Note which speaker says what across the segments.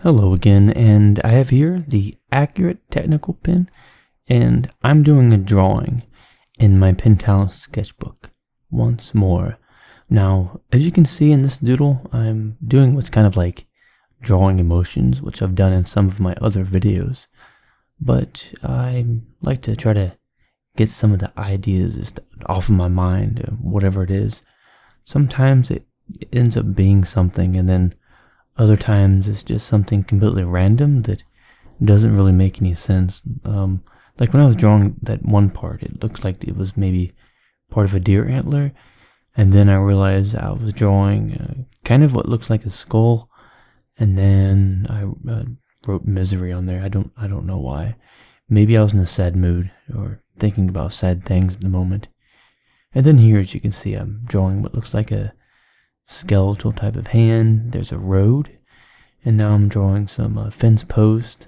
Speaker 1: Hello again, and I have here the accurate technical pen, and I'm doing a drawing in my pentalic sketchbook once more. Now, as you can see in this doodle, I'm doing what's kind of like drawing emotions, which I've done in some of my other videos, but I like to try to get some of the ideas just off of my mind, whatever it is. Sometimes it ends up being something, and then other times it's just something completely random that doesn't really make any sense. Like when I was drawing that one part, it looks like it was maybe part of a deer antler, and then I realized I was drawing kind of what looks like a skull, and then I wrote misery on there. I don't know why. Maybe I was in a sad mood or thinking about sad things at the moment. And then here, as you can see, I'm drawing what looks like a skeletal type of hand. There's a road, and now I'm drawing some fence post,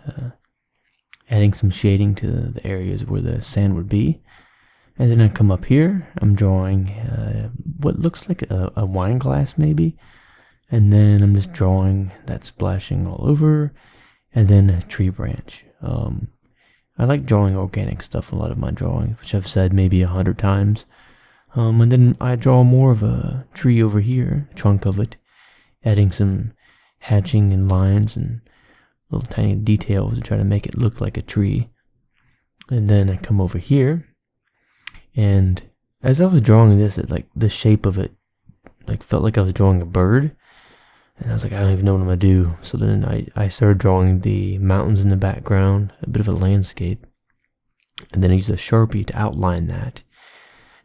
Speaker 1: adding some shading to the areas where the sand would be. And then I come up here, I'm drawing what looks like a wine glass maybe, and then I'm just drawing that splashing all over, and then a tree branch. I like drawing organic stuff in a lot of my drawings, which I've said maybe 100 times. And then I draw more of a tree over here, a chunk of it, adding some hatching and lines and little tiny details to try to make it look like a tree. And then I come over here, and as I was drawing this, the shape of it felt like I was drawing a bird, and I was like, I don't even know what I'm gonna do. So then I started drawing the mountains in the background, a bit of a landscape, and then I used a Sharpie to outline that.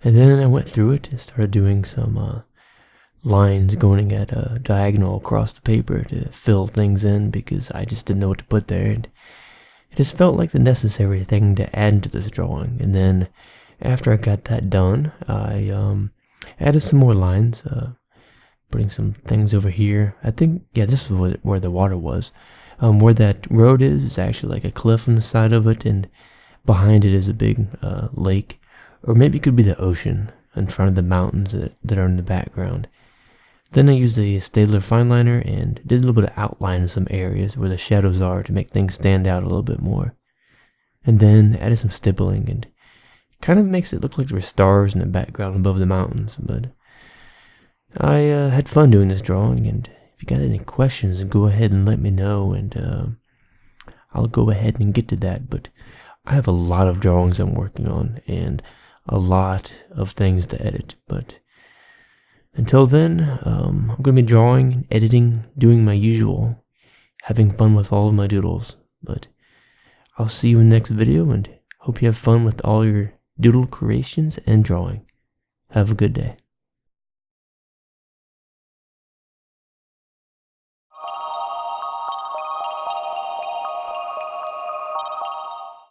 Speaker 1: And then I went through it and started doing some lines going at a diagonal across the paper to fill things in, because I just didn't know what to put there. And it just felt like the necessary thing to add to this drawing. And then after I got that done, I added some more lines, putting some things over here. I think, yeah, this is where the water was. Where that road is actually like a cliff on the side of it, and behind it is a big lake. Or maybe it could be the ocean in front of the mountains that are in the background. Then I used a Staedtler fineliner and did a little bit of outline in some areas where the shadows are to make things stand out a little bit more. And then added some stippling, and it kind of makes it look like there were stars in the background above the mountains. But I had fun doing this drawing, and if you got any questions, go ahead and let me know, and I'll go ahead and get to that. But I have a lot of drawings I'm working on, and a lot of things to edit, but until then, I'm going to be drawing, editing, doing my usual, having fun with all of my doodles. But I'll see you in the next video, and hope you have fun with all your doodle creations and drawing. Have a good day.